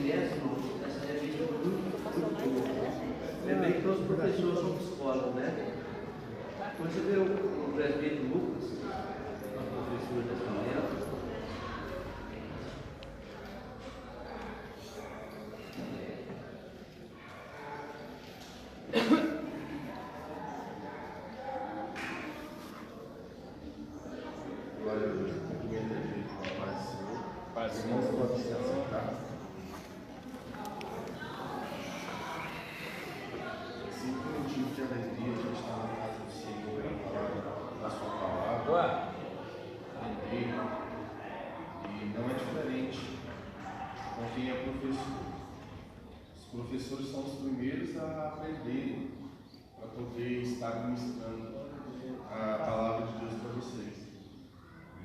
ingresso, essa revista é muito boa. É bem para os professores, são psicólogos, né? Quando você vê o presbítero Lucas, o professor dessa manhã, glória a Deus, cumprimento a igreja com a paz do Senhor. Paz do Senhor, você pode se assentar. Sempre um motivo de alegria a gente estar na casa do Senhor para falar da sua palavra, aprender. E não é diferente com quem é professor. Os professores são os primeiros a aprender, para poder estar ministrando a palavra de Deus para vocês.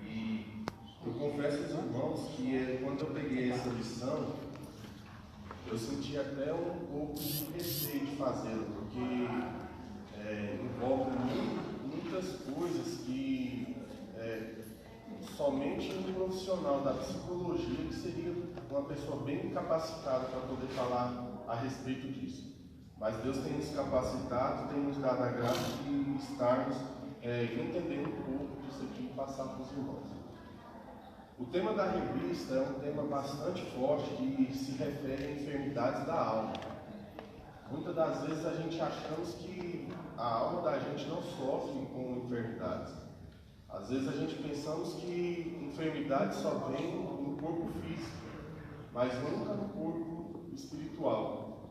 E eu confesso aos irmãos que quando eu peguei essa lição, eu senti até um pouco de receio de fazê-lo, porque envolve muitas coisas que somente um profissional da psicologia, que seria uma pessoa bem capacitada para poder falar a respeito disso. Mas Deus tem nos capacitado, tem nos dado a graça de estarmos entendendo um pouco disso aqui e passar para os irmãos. O tema da revista é um tema bastante forte que se refere a enfermidades da alma. Muitas das vezes a gente achamos que a alma da gente não sofre com enfermidades. Às vezes a gente pensamos que enfermidade só vem no corpo físico, mas nunca no corpo espiritual.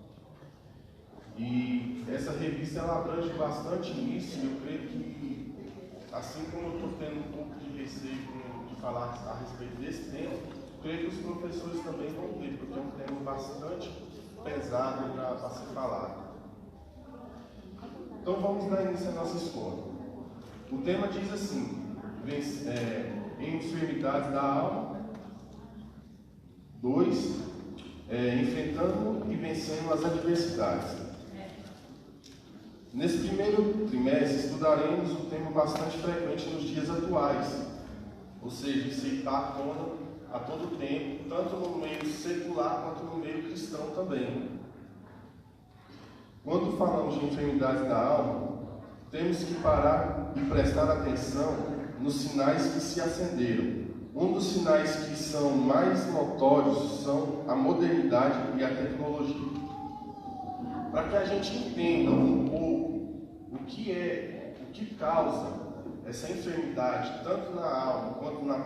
E essa revista ela abrange bastante isso, e eu creio que, assim como eu estou tendo um pouco de receio de falar a respeito desse tema, creio que os professores também vão ter, porque é um tema bastante pesado para ser falado. Então vamos dar início à nossa escola. O tema diz assim: enfermidades da alma. 2. Enfrentando e vencendo as adversidades. Nesse primeiro trimestre, estudaremos um tema bastante frequente nos dias atuais, ou seja, isso está à tona a todo tempo, tanto no meio secular quanto no meio cristão também. Quando falamos de enfermidades da alma, temos que parar e prestar atenção nos sinais que se acenderam. Um dos sinais que são mais notórios são a modernidade e a tecnologia. Para que a gente entenda um pouco o que causa essa enfermidade, tanto na alma quanto na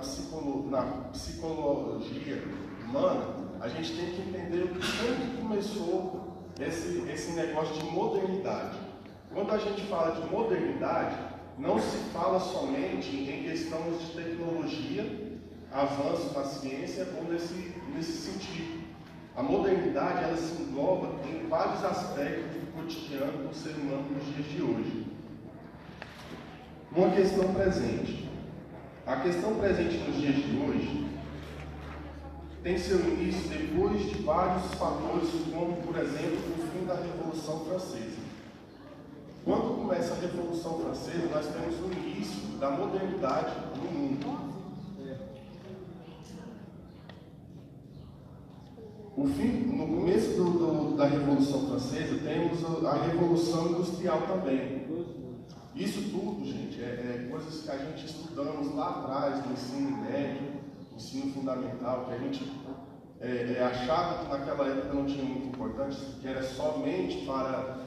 psicologia humana, a gente tem que entender como começou esse negócio de modernidade. Quando a gente fala de modernidade, não se fala somente em questões de tecnologia, avanço na ciência ou nesse sentido. A modernidade ela se engloba em vários aspectos do cotidiano do ser humano nos dias de hoje. Uma questão presente. A questão presente nos dias de hoje tem seu início depois de vários fatores, como, por exemplo, o fim da Revolução Francesa. Quando começa a Revolução Francesa, nós temos o início da modernidade no mundo. No começo da Revolução Francesa, temos a Revolução Industrial também. Isso tudo, gente, é coisas que a gente estudamos lá atrás, no ensino médio, no ensino fundamental, que a gente achava que naquela época não tinha muito importância, que era somente para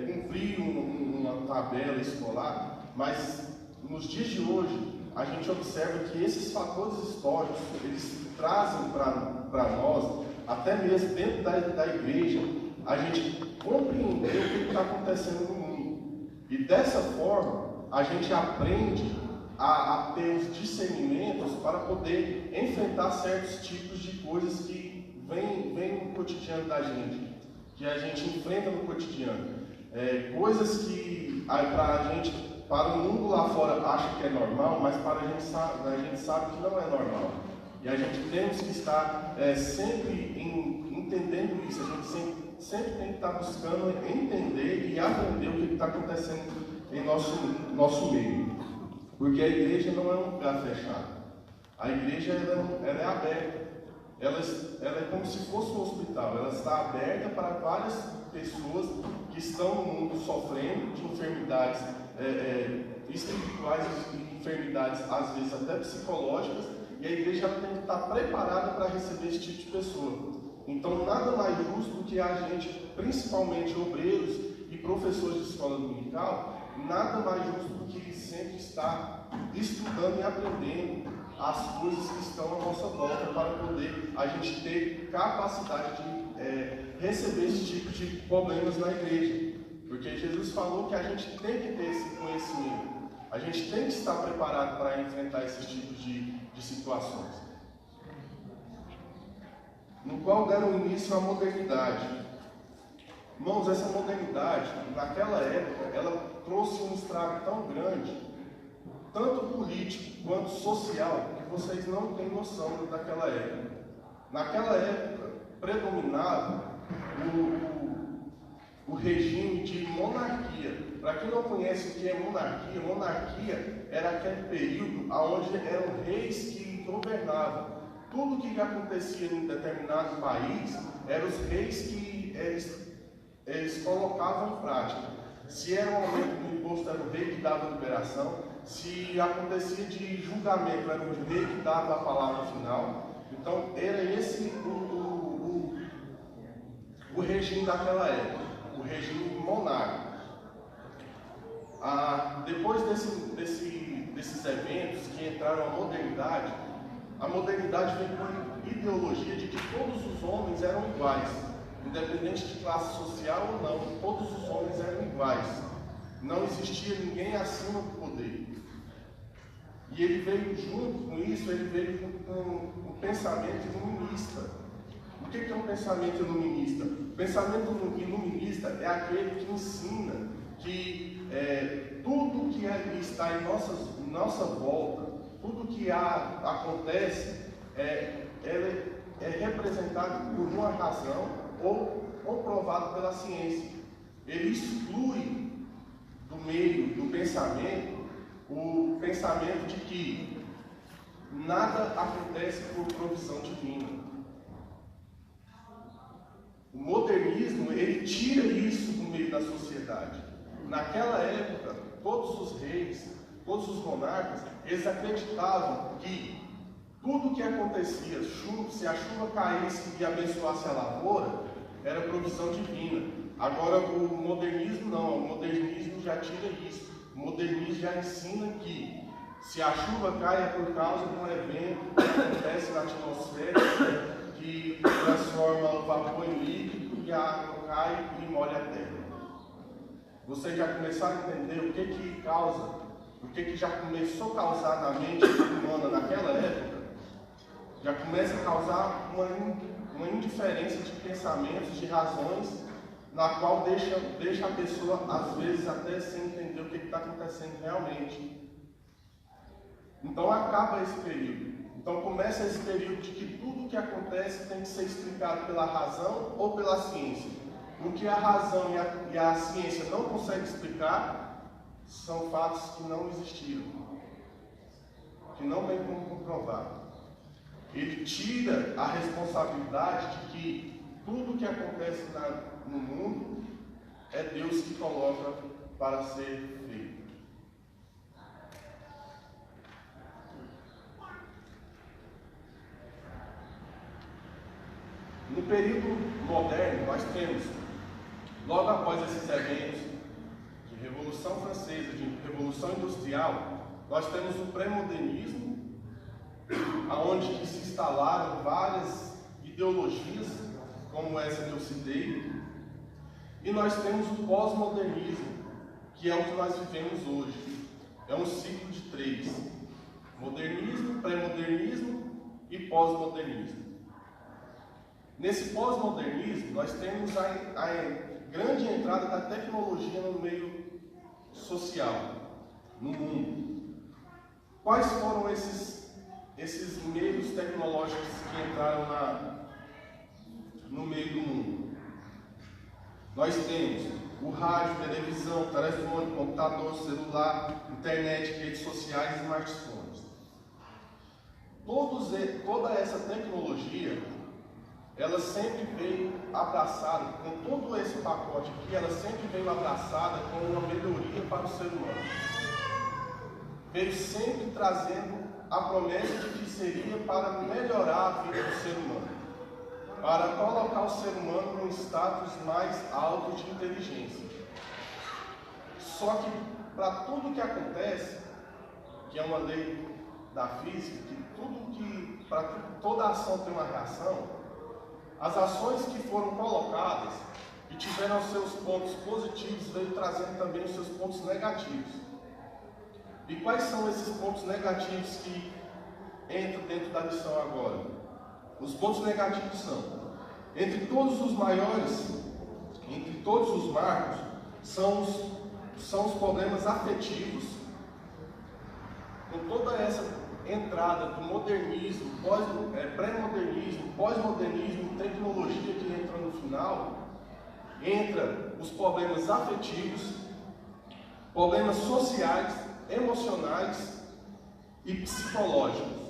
cumprir uma tabela escolar, mas nos dias de hoje, a gente observa que esses fatores históricos, eles trazem para nós, até mesmo dentro da igreja, a gente compreender o que está acontecendo no mundo. E dessa forma, a gente aprende a ter os discernimentos para poder enfrentar certos tipos de coisas que vêm no cotidiano da gente, que a gente enfrenta no cotidiano. Coisas que para o mundo lá fora acha que é normal, mas a gente sabe que não é normal. E a gente temos que estar sempre entendendo isso. A gente sempre tem que estar buscando entender e aprender o que está acontecendo em nosso meio. Porque a igreja não é um lugar fechado. A igreja ela é aberta. ela é como se fosse um hospital, ela está aberta para várias pessoas que estão no mundo sofrendo de enfermidades espirituais e enfermidades, às vezes até psicológicas, e a igreja tem que estar preparada para receber esse tipo de pessoa. Então, nada mais justo do que a gente, principalmente obreiros e professores de escola dominical, nada mais justo do que sempre estar estudando e aprendendo as coisas que estão à nossa volta para poder a gente ter capacidade de receber esse tipo de problemas na igreja. Porque Jesus falou que a gente tem que ter esse conhecimento, a gente tem que estar preparado para enfrentar esses tipos de situações. No qual deram início à modernidade. Irmãos, essa modernidade, naquela época, ela trouxe um estrago tão grande, tanto político quanto social, que vocês não têm noção daquela época. Naquela época, predominava o regime de monarquia. Para quem não conhece o que é monarquia, monarquia era aquele período onde eram reis que governavam. Tudo que acontecia em determinado país, eram os reis que eles colocavam em prática. Se era um aumento do imposto, era o rei que dava a liberação. Se acontecia de julgamento, era o rei que dava a palavra final. Então, era esse o regime daquela época, o regime monárquico. Depois desses eventos que entraram à modernidade, a modernidade veio com a ideologia de que todos os homens eram iguais, independente de classe social ou não, todos os homens eram iguais. Não existia ninguém acima do poder. E ele veio junto com isso, ele veio com um pensamento iluminista. O que é um pensamento iluminista? O pensamento iluminista é aquele que ensina que tudo que está em nossa volta, tudo que acontece é representado por uma razão ou comprovado pela ciência. Ele exclui do meio do pensamento o pensamento de que nada acontece por provisão divina. O modernismo, ele tira isso do meio da sociedade. Naquela época, todos os reis, todos os monarcas, eles acreditavam que tudo que acontecia, se a chuva caísse e abençoasse a lavoura, era provisão divina. Agora o modernismo não, o modernismo já tira isso. O modernismo já ensina que se a chuva cai é por causa de um evento que acontece na atmosfera, que transforma o vapor em líquido e a água cai e molha a terra. Vocês já começaram a entender o que causa, o que já começou a causar na mente humana naquela época? Já começa a causar uma indiferença de pensamentos, de razões, na qual deixa a pessoa, às vezes, até sem entender o que está acontecendo realmente. Então acaba esse período. Então começa esse período de que tudo o que acontece tem que ser explicado pela razão ou pela ciência. O que a razão e a ciência não conseguem explicar são fatos que não existiram, que não tem como comprovar. Ele tira a responsabilidade de que tudo o que acontece no mundo é Deus que coloca para ser feito. No período moderno, nós temos, logo após esses eventos de Revolução Francesa, de Revolução Industrial, nós temos o pré-modernismo, onde se instalaram várias ideologias, como essa que eu citei, e nós temos o pós-modernismo, que é o que nós vivemos hoje. É um ciclo de 3: modernismo, pré-modernismo e pós-modernismo. Nesse pós-modernismo, nós temos a grande entrada da tecnologia no meio social, no mundo. Quais foram esses meios tecnológicos que entraram no meio do mundo? Nós temos o rádio, televisão, telefone, computador, celular, internet, redes sociais e smartphones. toda essa tecnologia, ela sempre veio abraçada, com todo esse pacote aqui, ela sempre veio abraçada com uma melhoria para o ser humano. Veio sempre trazendo a promessa de que seria para melhorar a vida do ser humano, para colocar o ser humano num status mais alto de inteligência. Só que para tudo que acontece, que é uma lei da física, para toda ação tem uma reação, as ações que foram colocadas e tiveram seus pontos positivos, veio trazendo também os seus pontos negativos. E quais são esses pontos negativos que entram dentro da lição agora? Os pontos negativos são, entre todos os maiores, entre todos os marcos, são os problemas afetivos, com toda essa entrada do modernismo, pré-modernismo, pós-modernismo, tecnologia que entra no final, entra os problemas afetivos, problemas sociais, emocionais e psicológicos.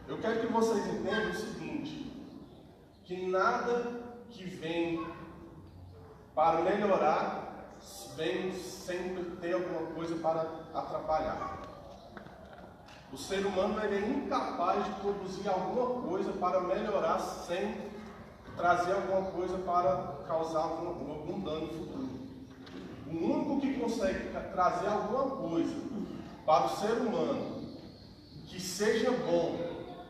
Eu quero que vocês entendam o seguinte, que nada que vem para melhorar vem sempre ter alguma coisa para atrapalhar. O ser humano ele é incapaz de produzir alguma coisa para melhorar sem trazer alguma coisa para causar algum dano futuro. O único que consegue trazer alguma coisa para o ser humano que seja bom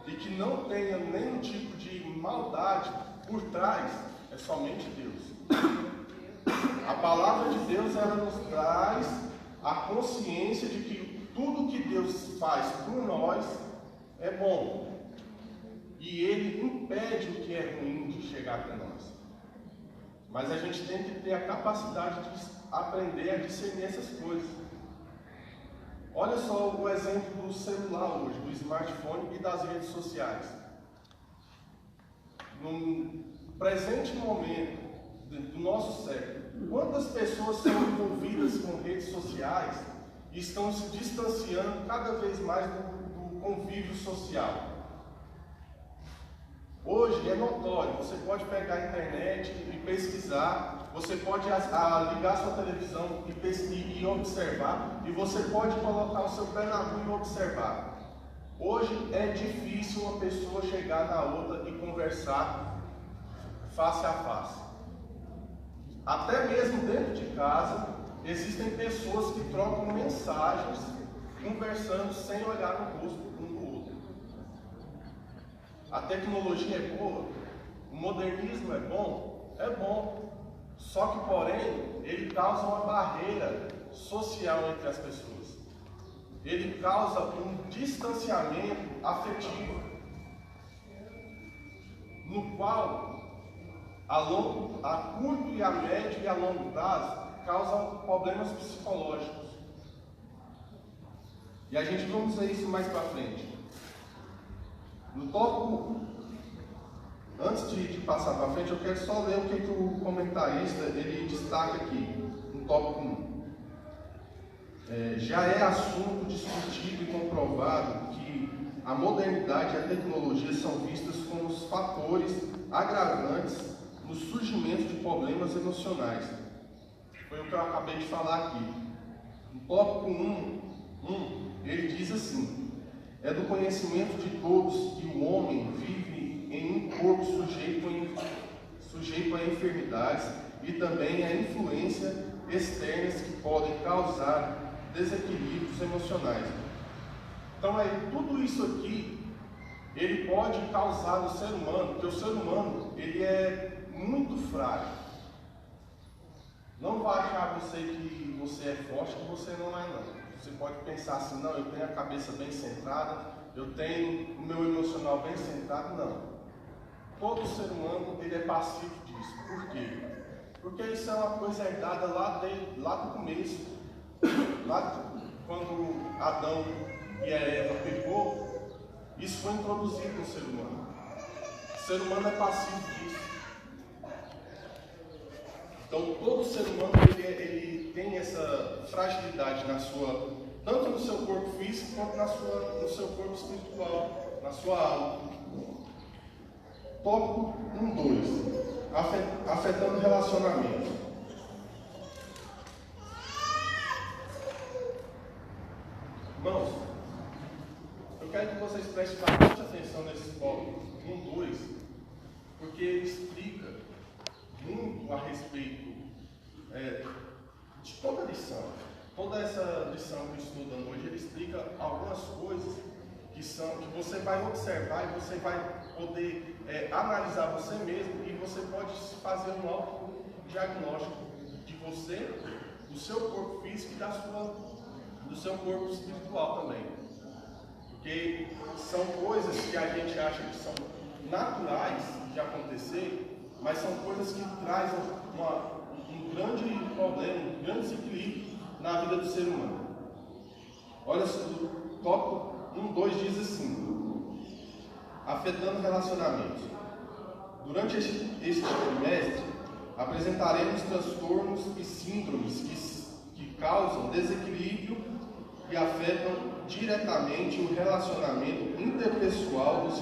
e que não tenha nenhum tipo de maldade por trás é somente Deus. A palavra de Deus, ela nos traz a consciência de que tudo que Deus faz por nós é bom. E Ele impede o que é ruim de chegar até nós. Mas a gente tem que ter a capacidade de aprender a discernir essas coisas. Olha só o exemplo do celular hoje, do smartphone e das redes sociais. No presente momento do nosso século, quantas pessoas são envolvidas com redes sociais e estão se distanciando cada vez mais do convívio social? Hoje é notório, você pode pegar a internet e pesquisar, você pode ligar sua televisão e observar, e você pode colocar o seu pé na rua e observar. Hoje é difícil uma pessoa chegar na outra e conversar face a face. Até mesmo dentro de casa, existem pessoas que trocam mensagens, conversando sem olhar no rosto um do outro. A tecnologia é boa, o modernismo é bom, só que, porém, ele causa uma barreira social entre as pessoas. Ele causa um distanciamento afetivo, no qual a curto e a médio e a longo prazo causam problemas psicológicos. E a gente vamos ver isso mais para frente. No tópico, antes de passar para frente, eu quero só ler o que o comentarista ele destaca aqui, no tópico 1. Já é assunto discutido e comprovado que a modernidade e a tecnologia são vistas como os fatores agravantes no surgimento de problemas emocionais. Foi o que eu acabei de falar aqui. No tópico 1, ele diz assim: é do conhecimento de todos que o homem vive em um corpo sujeito a enfermidades e também a influências externas que podem causar desequilíbrios emocionais. Então, tudo isso aqui, ele pode causar no ser humano, porque o ser humano, ele é muito frágil. Não vai achar você que você é forte, que você não é não. Você pode pensar assim, não, eu tenho a cabeça bem centrada, eu tenho o meu emocional bem centrado, não. Todo ser humano, ele é passivo disso. Por quê? Porque isso é uma coisa herdada lá do começo. Quando Adão e a Eva pecou, isso foi introduzido no ser humano. O ser humano é passivo disso. Então, todo ser humano ele tem essa fragilidade na sua tanto no seu corpo físico quanto no seu corpo espiritual, na sua alma. Tópico 1.2. Afetando relacionamentos. Irmãos, eu quero que vocês prestem bastante atenção nesse tópico 1.2, porque ele explica muito a respeito de toda a lição. Toda essa lição que estudamos hoje, ele explica algumas coisas que você vai observar e você vai poder analisar você mesmo, e você pode fazer um autodiagnóstico de você, do seu corpo físico e do seu corpo espiritual também. Porque são coisas que a gente acha que são naturais de acontecer, mas são coisas que trazem um grande problema, um grande desequilíbrio na vida do ser humano. Olha só, o tópico 1.2 diz assim: afetando relacionamentos. Durante este trimestre, apresentaremos transtornos e síndromes que causam desequilíbrio e afetam diretamente o relacionamento interpessoal dos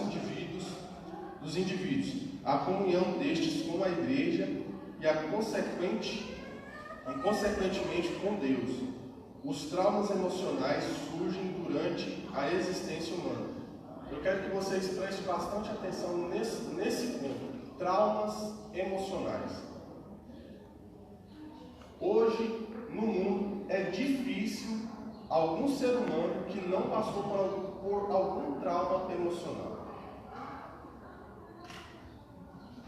indivíduos, a comunhão destes com a igreja e consequentemente com Deus. Os traumas emocionais surgem durante a existência humana. Eu quero que vocês prestem bastante atenção nesse ponto. Traumas emocionais. Hoje, no mundo, é difícil algum ser humano que não passou por algum trauma emocional.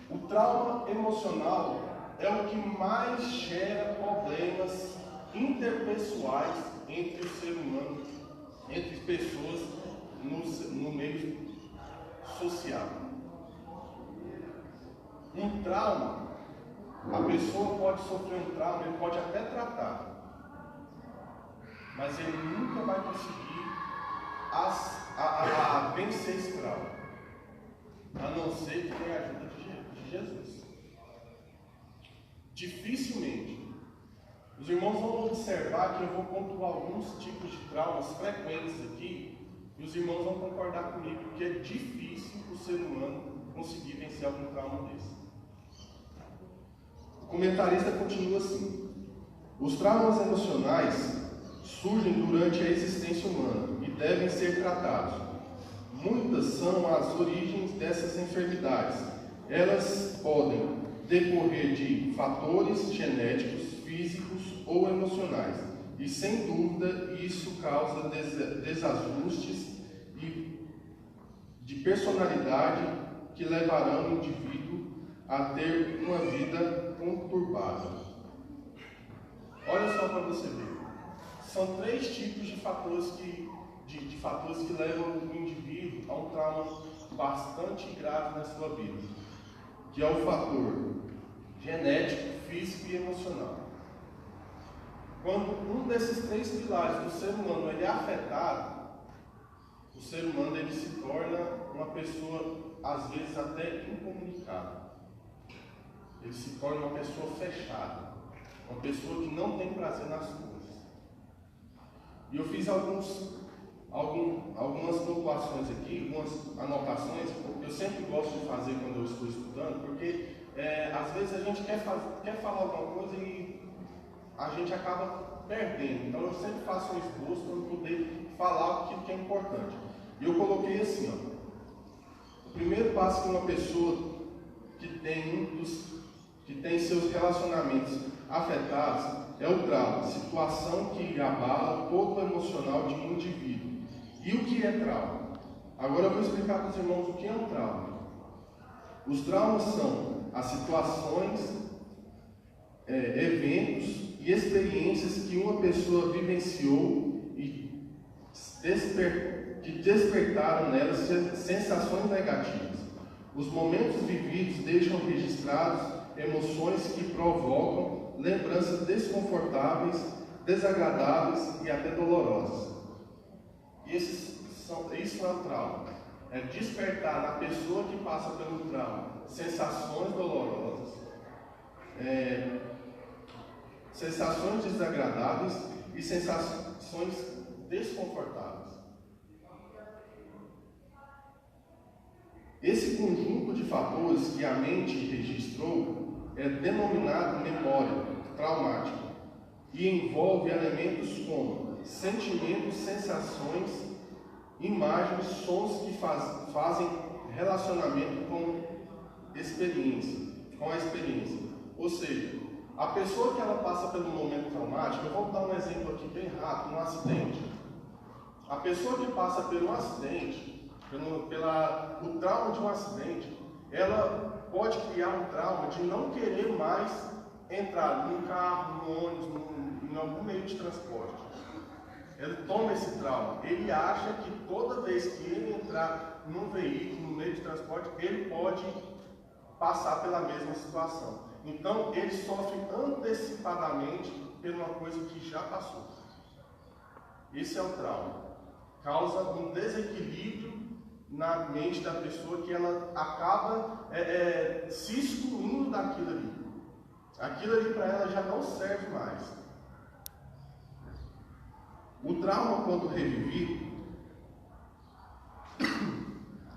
O trauma emocional é o que mais gera problemas interpessoais entre o ser humano, entre pessoas no meio social. Um trauma, a pessoa pode sofrer um trauma, ele pode até tratar, mas ele nunca vai conseguir vencer esse trauma, a não ser que tenha a ajuda de Jesus. Dificilmente. Os irmãos vão observar que eu vou pontuar alguns tipos de traumas frequentes aqui, e os irmãos vão concordar comigo que é difícil o ser humano conseguir vencer algum trauma desse. O comentarista continua assim: os traumas emocionais surgem durante a existência humana e devem ser tratados. Muitas são as origens dessas enfermidades. Elas podem decorrer de fatores genéticos, físicos ou emocionais, e sem dúvida isso causa desajustes de personalidade que levarão o indivíduo a ter uma vida conturbada. Olha só para você ver. São 3 tipos de fatores que levam o indivíduo a um trauma bastante grave na sua vida, que é o fator genético, físico e emocional. Quando um desses 3 pilares do ser humano ele é afetado, o ser humano ele se torna uma pessoa, às vezes, até incomunicável. Ele se torna uma pessoa fechada, uma pessoa que não tem prazer nas coisas. E eu fiz algumas pontuações aqui, algumas anotações, que eu sempre gosto de fazer quando eu estou estudando, porque às vezes a gente quer falar alguma coisa e a gente acaba perdendo. Então eu sempre faço um esboço para poder falar o que é importante. E eu coloquei assim, ó: o primeiro passo que uma pessoa que tem seus relacionamentos afetados é o trauma, situação que abala todo o emocional de um indivíduo. E o que é trauma? Agora eu vou explicar para os irmãos o que é um trauma. Os traumas são as situações, eventos e experiências que uma pessoa vivenciou e que despertaram nela sensações negativas. Os momentos vividos deixam registrados emoções que provocam lembranças desconfortáveis, desagradáveis e até dolorosas. Isso é o trauma. É despertar na pessoa que passa pelo trauma sensações dolorosas, sensações desagradáveis e sensações desconfortáveis. Esse conjunto de fatores que a mente registrou é denominado memória traumática e envolve elementos como sentimentos, sensações, imagens, sons que fazem relacionamento com a experiência. Ou seja, a pessoa que ela passa pelo momento traumático, eu vou dar um exemplo aqui bem rápido, um acidente. A pessoa que passa por um acidente, o trauma de um acidente, ela pode criar um trauma de não querer mais entrar num carro, num ônibus, em algum meio de transporte. Ele toma esse trauma. Ele acha que toda vez que ele entrar num veículo, num meio de transporte, ele pode passar pela mesma situação. Então, ele sofre antecipadamente por uma coisa que já passou. Esse é o trauma. Causa um desequilíbrio na mente da pessoa que ela acaba se excluindo daquilo ali. Aquilo ali para ela já não serve mais. O trauma, quando revivido,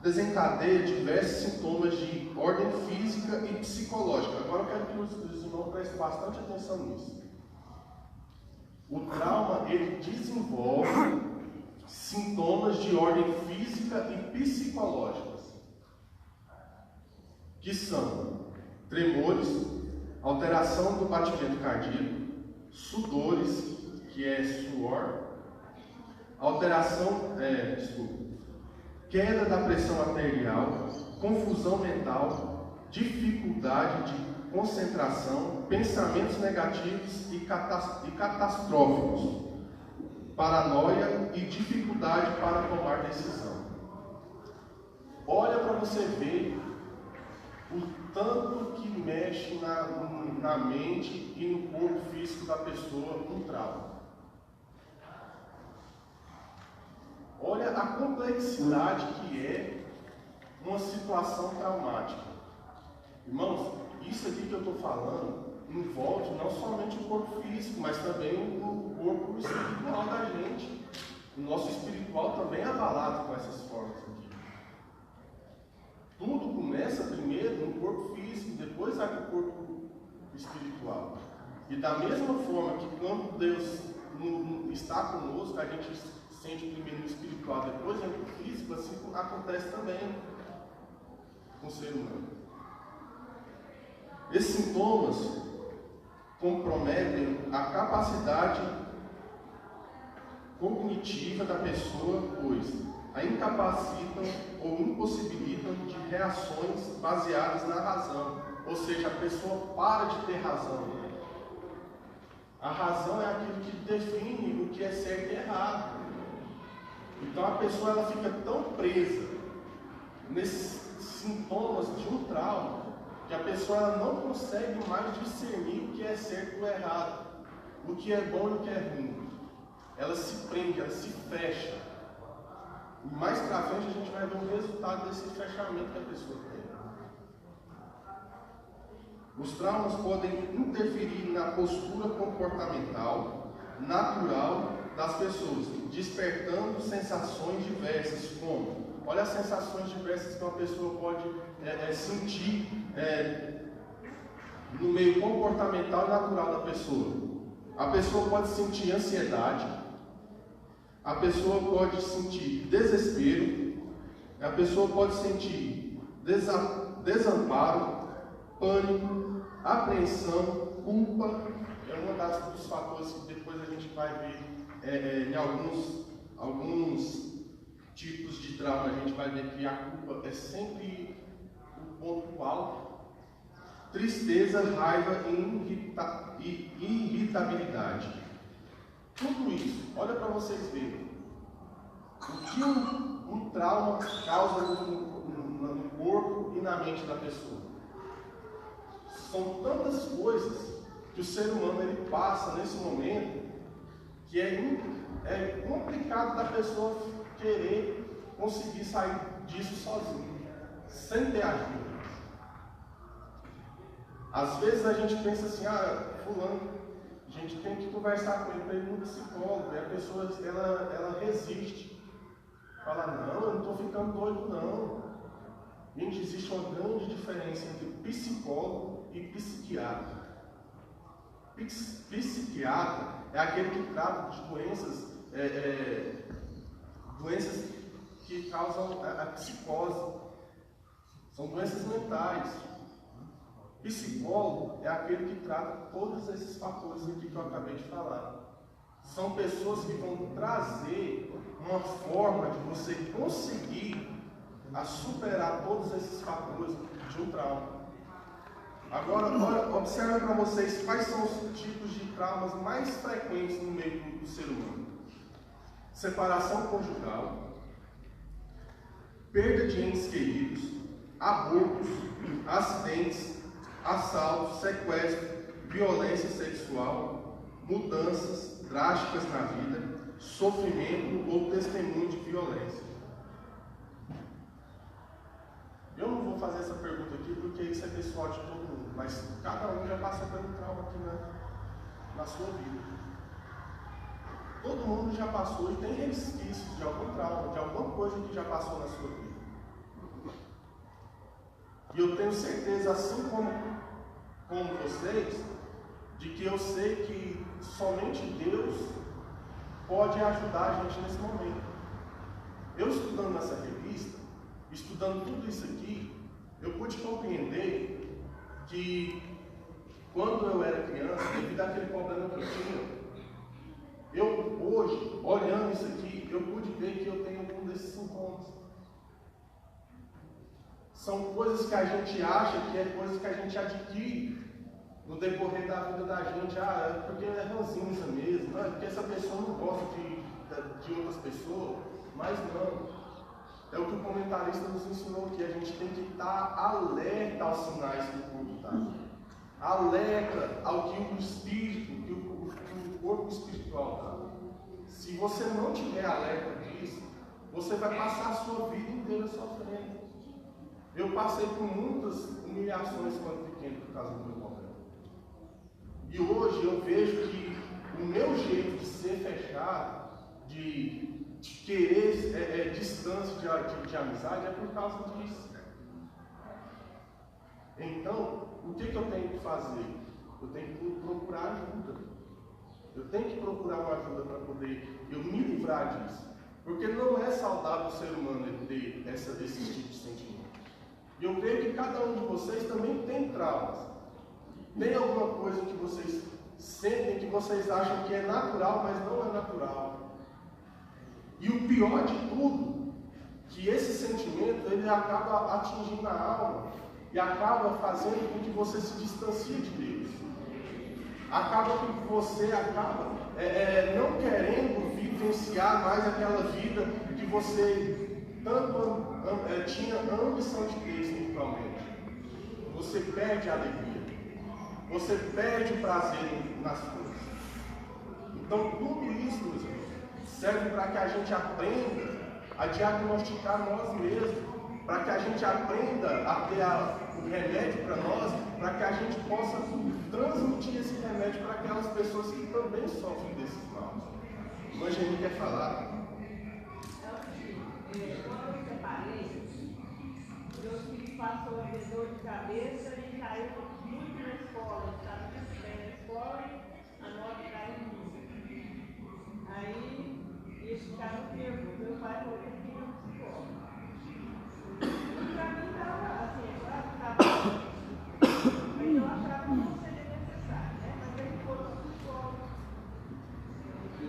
desencadeia diversos sintomas de ordem física e psicológica. Agora eu quero que os irmãos prestem bastante atenção nisso. O trauma, ele desenvolve sintomas de ordem física e psicológicas, que são tremores, alteração do batimento cardíaco, sudores, que é suor, queda da pressão arterial, confusão mental, dificuldade de concentração, pensamentos negativos e catastróficos, paranoia e dificuldade para tomar decisão. Olha para você ver o tanto que mexe na mente e no corpo físico da pessoa com trauma. Olha a complexidade que é uma situação traumática. Irmãos, isso aqui que eu estou falando envolve não somente o corpo físico, mas também o corpo espiritual da gente. O nosso espiritual também é abalado com essas formas aqui. Tudo começa primeiro no corpo físico, depois vai para o corpo espiritual. E da mesma forma que quando Deus está conosco, a gente sente primeiro no espiritual, depois no físico, assim acontece também com o ser humano. Esses sintomas comprometem a capacidade cognitiva da pessoa, pois a incapacitam ou impossibilitam de reações baseadas na razão, ou seja, a pessoa para de ter razão. A razão é aquilo que define o que é certo e errado. Então a pessoa ela fica tão presa nesses sintomas de um trauma que a pessoa ela não consegue mais discernir o que é certo e o errado, o que é bom e o que é ruim. Ela se prende, ela se fecha. E mais pra frente a gente vai ver o resultado desse fechamento que a pessoa tem. Os traumas podem interferir na postura comportamental natural das pessoas, despertando sensações diversas, como, olha as sensações diversas que uma pessoa pode sentir no meio comportamental e natural da pessoa. A pessoa pode sentir ansiedade, a pessoa pode sentir desespero, a pessoa pode sentir desamparo, pânico, apreensão, culpa. É um dos fatores que depois a gente vai ver em alguns tipos de trauma. A gente vai ver que a culpa é sempre um ponto alto. Tristeza, raiva e irritabilidade. Tudo isso, olha para vocês verem. O que um trauma causa no corpo e na mente da pessoa. São tantas coisas que o ser humano ele passa nesse momento que é complicado da pessoa querer conseguir sair disso sozinho, sem ter ajuda. Às vezes a gente pensa assim, fulano A gente tem que conversar com ele para ir no psicólogo, e a pessoa ela resiste. Fala, não, eu não estou ficando doido, não. Gente, existe uma grande diferença entre psicólogo e psiquiatra. Psiquiatra é aquele que trata de doenças que causam a psicose. São doenças mentais. Psicólogo é aquele que trata todos esses fatores aqui que eu acabei de falar. São pessoas que vão trazer uma forma de você conseguir superar todos esses fatores de um trauma. Agora, observem para vocês quais são os tipos de traumas mais frequentes no meio do ser humano. Separação conjugal, perda de entes queridos, abortos, acidentes, assaltos, sequestro, violência sexual, mudanças drásticas na vida, sofrimento ou testemunho de violência. Eu não vou fazer essa pergunta aqui porque isso é pessoal de todo mundo, mas cada um já passou por um trauma aqui na sua vida. Todo mundo já passou e tem resquícios de algum trauma, de alguma coisa que já passou na sua vida. E eu tenho certeza, assim como vocês, de que eu sei que somente Deus pode ajudar a gente nesse momento. Eu estudando nessa revista, estudando tudo isso aqui, eu pude compreender que quando eu era criança, devido àquele problema que eu tinha, eu hoje, olhando isso aqui, eu pude ver que eu tenho algum desses sintomas. São coisas que a gente acha que é coisas que a gente adquire no decorrer da vida da gente. É porque é ranzinza mesmo, é porque essa pessoa não gosta de outras pessoas, mas não. É o que o comentarista nos ensinou, que a gente tem que estar alerta aos sinais que o corpo está. Alerta ao que o espírito, que o corpo espiritual está. Se você não tiver alerta disso, você vai passar a sua vida inteira sofrendo. Eu passei por muitas humilhações quando pequeno por causa do meu problema. E hoje eu vejo que o meu jeito de ser fechado, de querer distância de amizade é por causa disso. Então, o que eu tenho que fazer? Eu tenho que procurar ajuda. Eu tenho que procurar uma ajuda para poder eu me livrar disso. Porque não é saudável o ser humano ter esse tipo de sentimento. E eu creio que cada um de vocês também tem traumas. Tem alguma coisa que vocês sentem, que vocês acham que é natural, mas não é natural. E o pior de tudo, que esse sentimento ele acaba atingindo a alma e acaba fazendo com que você se distancie de Deus. Acaba com que você não querendo vivenciar mais aquela vida que você tanto tinha a ambição de ter espiritualmente. Você perde a alegria. Você perde o prazer nas coisas. Então tudo isso, meus irmãos, serve para que a gente aprenda a diagnosticar nós mesmos, para que a gente aprenda a ter o remédio para nós, para que a gente possa transmitir esse remédio para aquelas pessoas que também sofrem desses maus. O Angelino quer falar? Quando eu separei, meu filho passou a ter dor de cabeça e caiu muito na escola. Estava muito bem na escola, a nota caiu muito. Aí, eles ficaram nervosos. Meu pai falou que eu queria um psicólogo. E para mim estava assim, mas eu achava que não seria necessário, né? Mas ele foi um psicólogo. E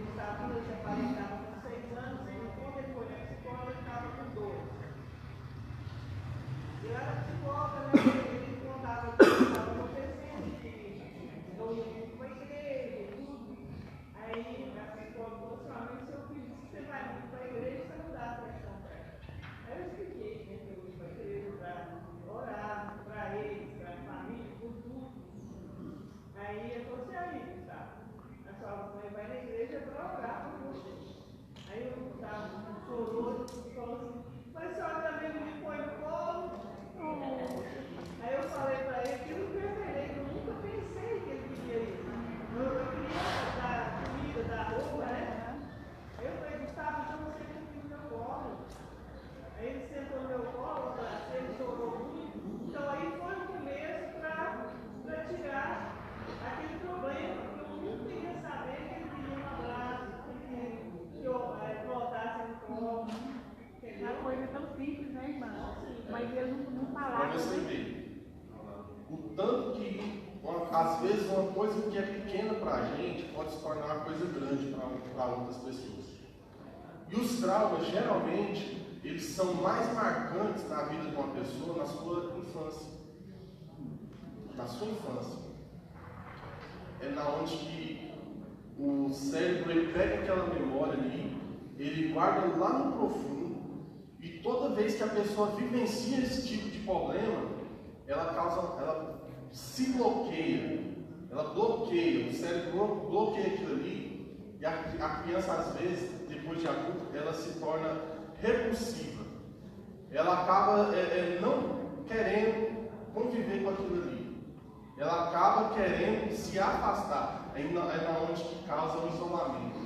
estava quando eu separei, estava com 6 anos, e quando ele foi na psicóloga, ele estava com 12. Eu era psicóloga, né? Ele contava o que estava acontecendo, que eu ia muito para a igreja e tudo. Aí a psicóloga falou assim: mas seu filho, você vai muito para a Mas eles não Para falaram. você ver o tanto que, às vezes, uma coisa que é pequena para a gente pode se tornar uma coisa grande para outras pessoas. E os traumas, geralmente, eles são mais marcantes na vida de uma pessoa na sua infância. Na sua infância. É na onde que o cérebro ele pega aquela memória ali, ele guarda lá no profundo, e toda vez que a pessoa vivencia esse tipo de problema, ela se bloqueia, ela bloqueia, o cérebro bloqueia aquilo ali, e a criança às vezes, depois de adulto, ela se torna repulsiva, ela acaba não querendo conviver com aquilo ali, ela acaba querendo se afastar, é na onde que causa o isolamento.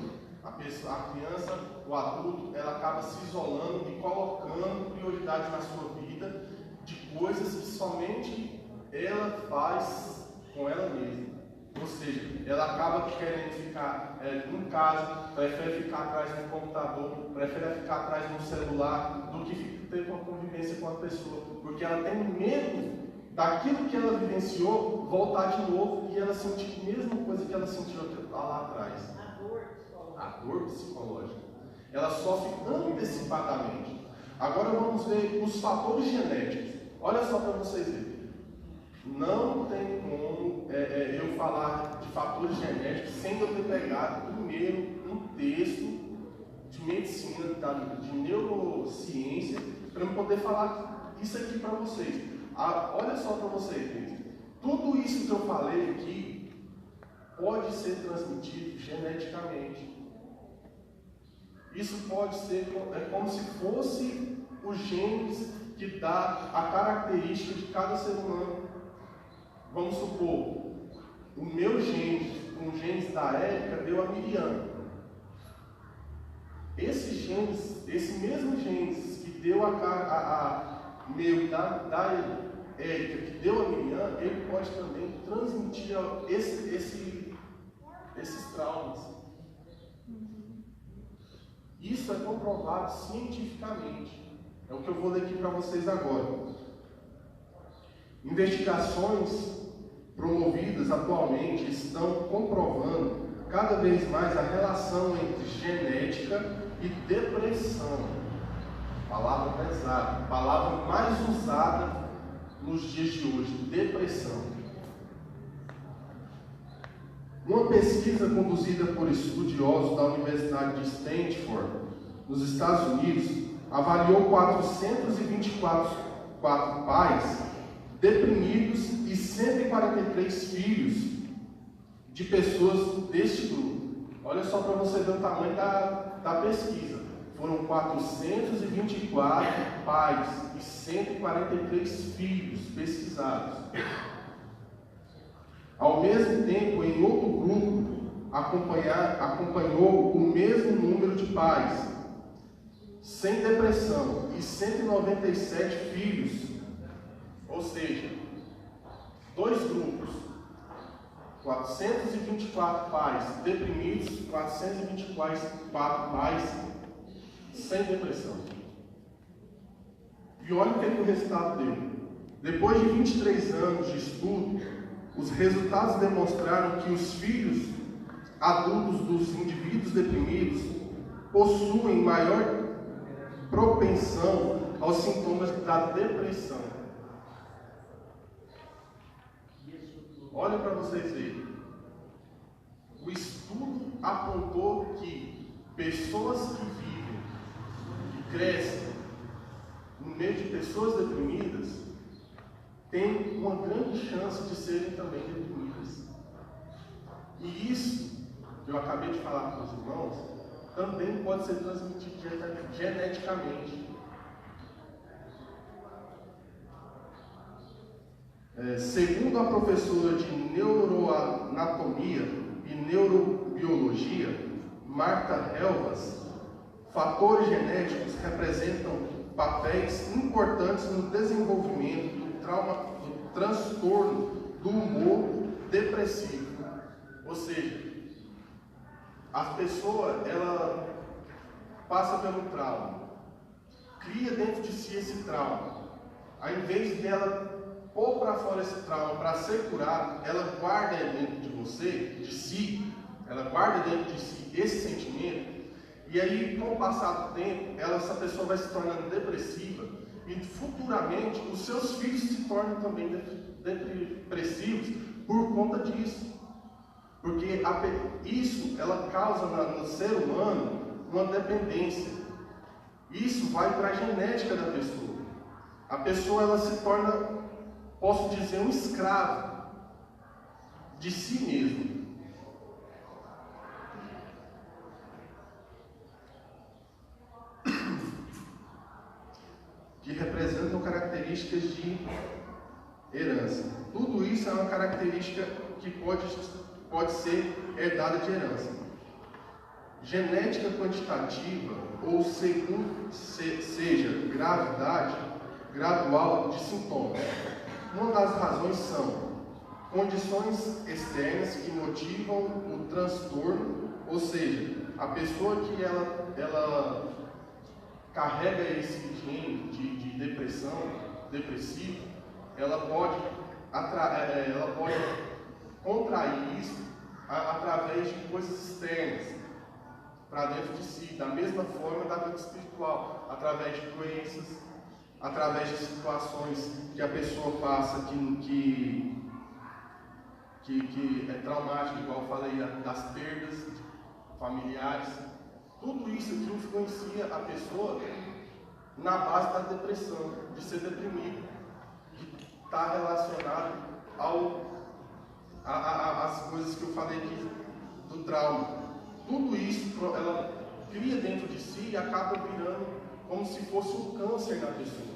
A criança, o adulto, ela acaba se isolando e colocando prioridade na sua vida de coisas que somente ela faz com ela mesma. Ou seja, ela acaba querendo ficar em casa, prefere ficar atrás do computador, prefere ficar atrás do celular, do que ter uma convivência com a pessoa, porque ela tem medo daquilo que ela vivenciou voltar de novo e ela sentir a mesma coisa que ela sentiu lá atrás. A dor psicológica. Ela sofre antecipadamente. Agora vamos ver os fatores genéticos. Olha só para vocês verem. Não tem como eu falar de fatores genéticos sem eu ter pegado primeiro um texto de medicina, de neurociência, para eu poder falar isso aqui para vocês. Olha só para vocês, gente. Tudo isso que eu falei aqui pode ser transmitido geneticamente. Isso pode ser como se fosse os genes que dá a característica de cada ser humano. Vamos supor, o meu gene, com os genes da Érica, deu a Miriam. Esses genes, esse mesmo genes que deu a meu da Érica, que deu a Miriam, ele pode também transmitir esses traumas. Isso é comprovado cientificamente. É o que eu vou ler aqui para vocês agora. Investigações promovidas atualmente estão comprovando cada vez mais a relação entre genética e depressão. Palavra pesada, palavra mais usada nos dias de hoje, depressão. Uma pesquisa conduzida por estudiosos da Universidade de Stanford, nos Estados Unidos, avaliou 424 pais deprimidos e 143 filhos de pessoas deste grupo. Olha só para você ver o tamanho da pesquisa. Foram 424 pais e 143 filhos pesquisados. Ao mesmo tempo, em outro grupo, acompanhou o mesmo número de pais, sem depressão, e 197 filhos. Ou seja, dois grupos, 424 pais deprimidos, 424 pais sem depressão. E olha o que o resultado deu. Depois de 23 anos de estudo, os resultados demonstraram que os filhos adultos dos indivíduos deprimidos possuem maior propensão aos sintomas da depressão. Olha para vocês verem. O estudo apontou que pessoas que vivem, que crescem no meio de pessoas deprimidas, têm uma grande chance de serem também deprimidas. E isso, que eu acabei de falar para os irmãos, também pode ser transmitido geneticamente. Segundo a professora de neuroanatomia e neurobiologia, Marta Helvas, fatores genéticos representam papéis importantes no desenvolvimento do transtorno do humor depressivo. Ou seja, a pessoa ela passa pelo trauma, cria dentro de si esse trauma, ao invés dela pôr para fora esse trauma para ser curado, ela guarda dentro de você, de si, ela guarda dentro de si esse sentimento, e aí, com o passar do tempo, essa pessoa vai se tornando depressiva, e futuramente os seus filhos se tornam também depressivos por conta disso. Porque isso, ela causa no ser humano uma dependência. Isso vai para a genética da pessoa. A pessoa, ela se torna, posso dizer, um escravo de si mesmo. Que representam características de herança. Tudo isso é uma característica que pode ser herdada de herança. Genética quantitativa, ou seja, gravidade gradual de sintomas. Uma das razões são condições externas que motivam o transtorno, ou seja, a pessoa que ela carrega esse gene de depressivo, ela pode contrair isso através de coisas externas para dentro de si, da mesma forma da vida espiritual, através de doenças, através de situações que a pessoa passa que é traumático, igual eu falei, das perdas familiares. Tudo isso aqui influencia a pessoa na base da depressão, de ser deprimido, que está relacionado às coisas que eu falei aqui do trauma. Tudo isso ela cria dentro de si e acaba virando como se fosse um câncer na pessoa.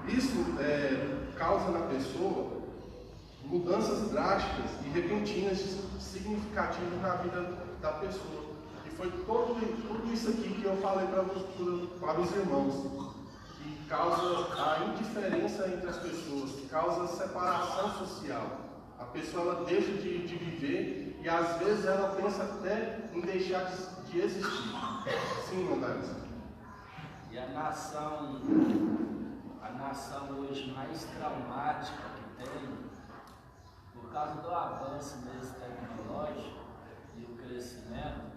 Isso causa na pessoa mudanças drásticas e repentinas significativas na vida da pessoa. E foi tudo isso aqui que eu falei para os irmãos, que causa a indiferença entre as pessoas, que causa separação social. A pessoa ela deixa de viver e às vezes ela pensa até em deixar de existir. Sim, irmão Davis. E a nação hoje mais traumática que tem, por causa do avanço mesmo tecnológico e o crescimento,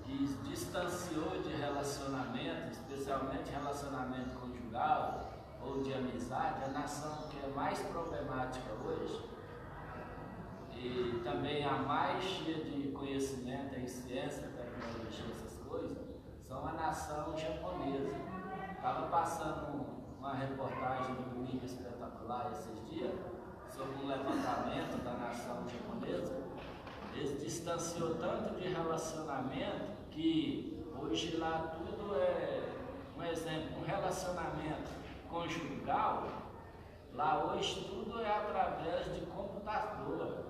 que distanciou de relacionamento, especialmente relacionamento conjugal ou de amizade, a nação que é mais problemática hoje e também a mais cheia de conhecimento em ciência, tecnologia, essas coisas, são a nação japonesa. Estava passando uma reportagem do Domingo Espetacular esses dias sobre um levantamento da nação japonesa. Eles distanciou tanto de relacionamento que hoje lá tudo é, um exemplo, um relacionamento conjugal, lá hoje tudo é através de computador.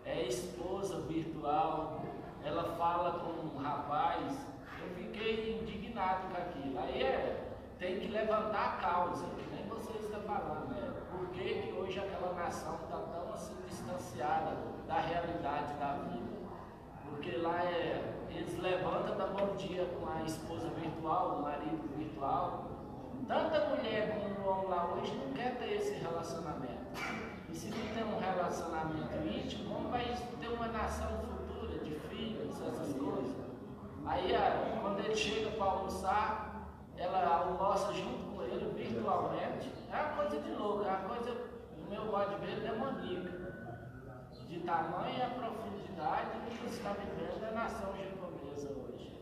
É esposa virtual, ela fala com um rapaz. Eu fiquei indignado com aquilo. Aí tem que levantar a causa, que nem vocês estão falando, por que hoje aquela nação está tão assim distanciada da realidade da vida? Porque lá eles levantam da bom dia com a esposa virtual, o marido virtual. Tanta mulher como homem lá hoje não quer ter esse relacionamento. E se não tem um relacionamento íntimo, como vai ter uma nação futura de filhos, essas coisas? Aí quando ele chega para almoçar, ela almoça junto com ele virtualmente. É uma coisa de louco, é uma coisa, no meu modo de ver, demoníaca. De tamanha profundidade que está vivendo a nação japonesa hoje.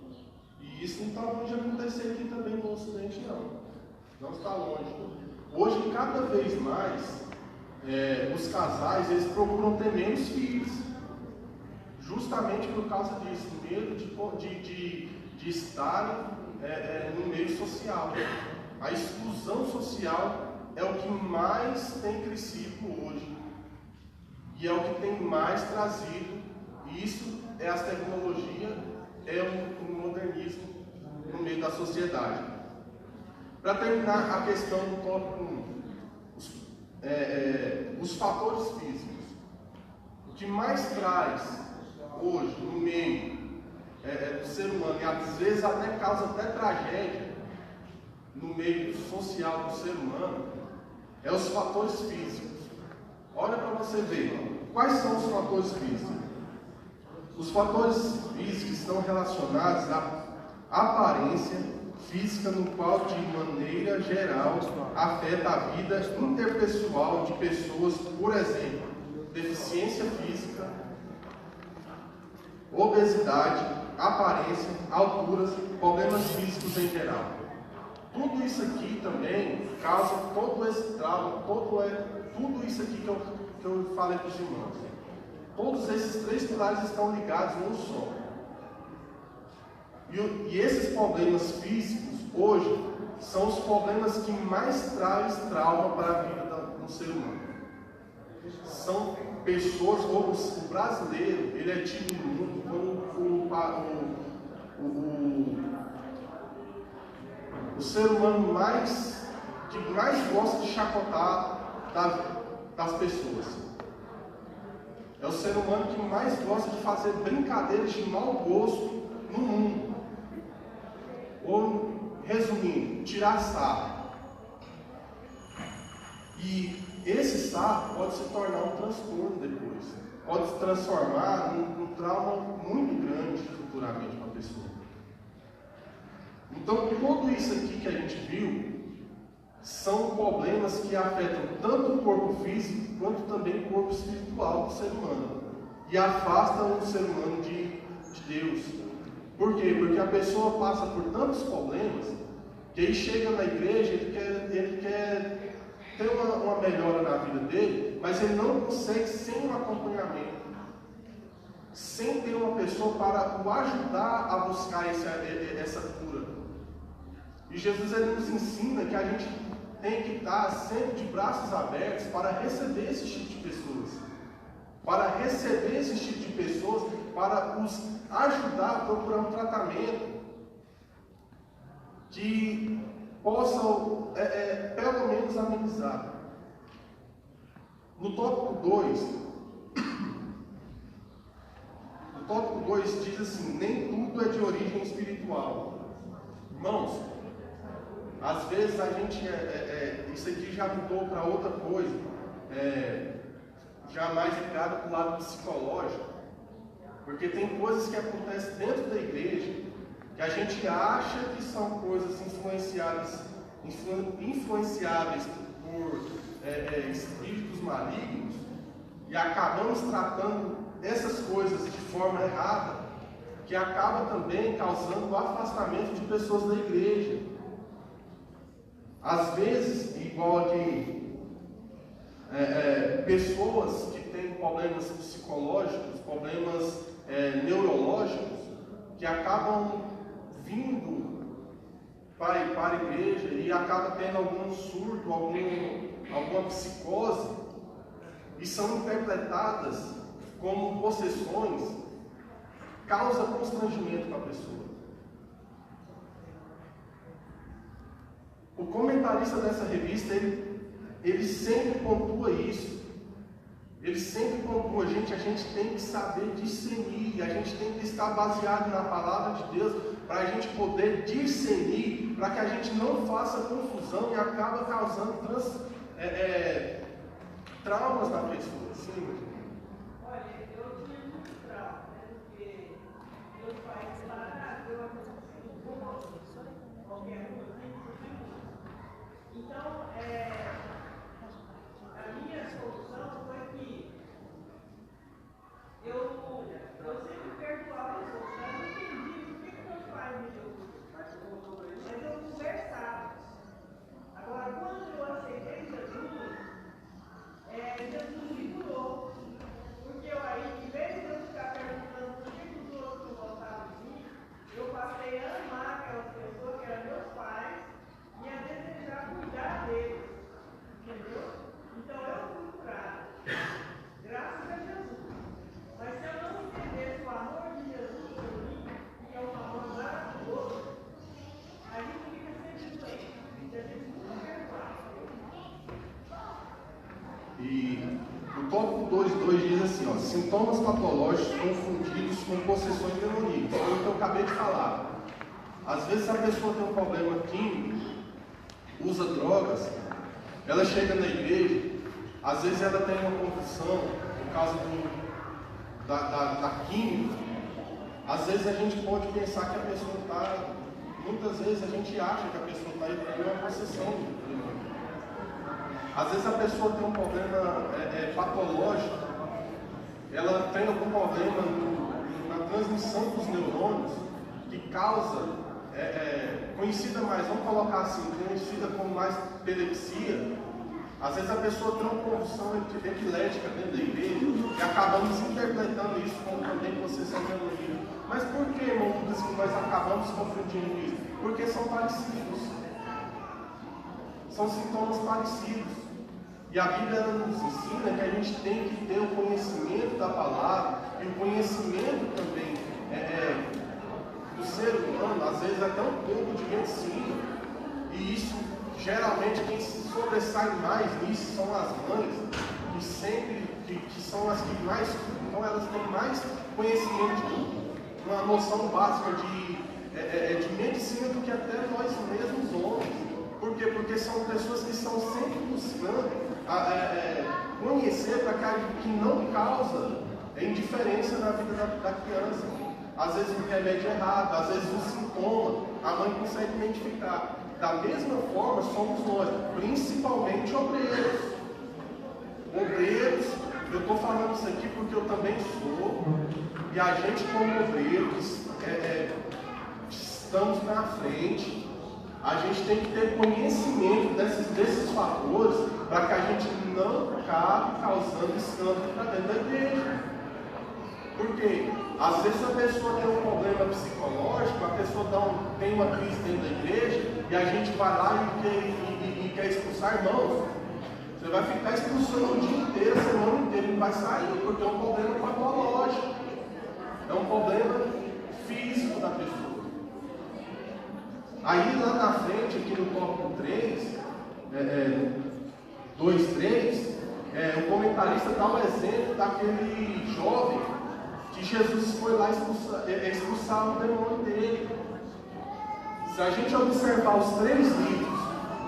E isso não está longe de acontecer aqui também no Ocidente, não. Não está longe. Hoje, cada vez mais, os casais eles procuram ter menos filhos. Justamente por causa disso, medo de estar no meio social. A exclusão social é o que mais tem crescido hoje. E é o que tem mais trazido. Isso é as tecnologias, é o modernismo no meio da sociedade. Para terminar a questão do tópico 1, os fatores físicos. que mais traz hoje no meio do ser humano, e às vezes até causa até tragédia no meio social do ser humano, é os fatores físicos. Olha para você ver, quais são os fatores físicos? Os fatores físicos estão relacionados à aparência física, no qual de maneira geral afeta a vida interpessoal de pessoas, por exemplo, deficiência física, obesidade, aparência, alturas, problemas físicos em geral. Tudo isso aqui também causa todo esse trauma, tudo isso aqui que eu falei para os irmãos. Todos esses três pilares estão ligados num só. E esses problemas físicos, hoje, são os problemas que mais trazem trauma para a vida do ser humano. São pessoas, como o brasileiro, ele é tido no mundo como o ser humano que mais gosta de chacotar das pessoas. É o ser humano que mais gosta de fazer brincadeiras de mau gosto no mundo. Ou, resumindo, tirar sarro. E esse sarro pode se tornar um transtorno depois. Pode se transformar num trauma muito grande futuramente para a pessoa. Então, tudo isso aqui que a gente viu são problemas que afetam tanto o corpo físico quanto também o corpo espiritual do ser humano. E afastam o ser humano de Deus. Por quê? Porque a pessoa passa por tantos problemas que aí chega na igreja, ele quer ter uma melhora na vida dele, mas ele não consegue sem um acompanhamento, sem ter uma pessoa para o ajudar a buscar essa cura. E Jesus ele nos ensina que a gente tem que estar sempre de braços abertos para receber esse tipo de pessoas. Para receber esse tipo de pessoas, para os ajudar a procurar um tratamento que possam, pelo menos, amenizar. No tópico 2 diz assim: nem tudo é de origem espiritual. Irmãos, às vezes a gente, isso aqui já mudou para outra coisa, já mais ligado para o lado psicológico, porque tem coisas que acontecem dentro da igreja que a gente acha que são coisas influenciáveis por espíritos malignos, e acabamos tratando essas coisas de forma errada, que acaba também causando o afastamento de pessoas da igreja. Às vezes, igual aqui, pessoas que têm problemas psicológicos, problemas neurológicos, que acabam vindo para a igreja e acabam tendo algum surto, alguma psicose, e são interpretadas como possessões, causa constrangimento para a pessoa. O comentarista dessa revista, ele sempre pontua isso. Ele sempre pontua, a gente tem que saber discernir, a gente tem que estar baseado na palavra de Deus, para a gente poder discernir, para que a gente não faça confusão e acabe causando traumas na pessoa. Sim. Olha, eu tinha muito trauma, porque meus pais separaram, eu aconteci qualquer coisa. Então, a minha solução foi que eu sempre perdoava os outros, eu não entendi por que meus pais me deu, mas eu conversava. Agora, quando eu aceitei Jesus, Jesus me curou, porque eu aí, em vez de eu ficar perguntando por que os outros não gostavam de mim, eu passei a amar aquelas pessoas que eram meus pais e a desejar cuidar deles, entendeu? Então eu fui curada, graças a Jesus. Mas se eu não entendesse o amor de Jesus por mim, que é um amor maravilhoso, a gente fica sempre doente, se a gente não perdoar. E O tópico 2.2 diz assim, ó, sintomas patológicos confundidos com possessões demoníacas. Foi o que eu acabei de falar. Às vezes a pessoa tem um problema químico, usa drogas, ela chega na igreja, às vezes ela tem uma convulsão por causa da química. Às vezes a gente pode pensar que a pessoa está, muitas vezes a gente acha que a pessoa está em uma possessão. Às vezes a pessoa tem um problema patológico, ela tem algum problema na transmissão dos neurônios que causa, conhecida mais, vamos colocar assim, conhecida como mais epilepsia. Às vezes a pessoa tem uma convulsão epilética dentro da igreja e acabamos interpretando isso como também possessão demoníaca. Mas por que, irmão Lucas, que nós acabamos confundindo isso? Porque são parecidos. São sintomas parecidos. E a Bíblia nos ensina que a gente tem que ter o conhecimento da palavra e o conhecimento também do ser humano, às vezes até um pouco de medicina. E isso, geralmente, quem se sobressai mais nisso são as mães, que são as que mais, então elas têm mais conhecimento, uma noção básica de medicina do que até nós mesmos homens. Por quê? Porque são pessoas que estão sempre buscando conhecer para que não causa indiferença na vida da criança. Às vezes um remédio errado, às vezes um sintoma, a mãe consegue identificar. Da mesma forma somos nós, principalmente obreiros. Obreiros, eu estou falando isso aqui porque eu também sou, e a gente como obreiros estamos na frente. A gente tem que ter conhecimento desses fatores para que a gente não acabe causando escândalo para dentro da igreja. Por quê? Às vezes a pessoa tem um problema psicológico, a pessoa tem uma crise dentro da igreja e a gente vai lá e quer expulsar irmãos. Você vai ficar expulsando o dia inteiro, a semana inteira, não vai sair, porque é um problema patológico. É um problema físico da pessoa. Aí lá na frente, aqui no tópico 3, 2.3, o comentarista dá um exemplo daquele jovem que Jesus foi lá expulsar o demônio dele. Se a gente observar os 3 livros,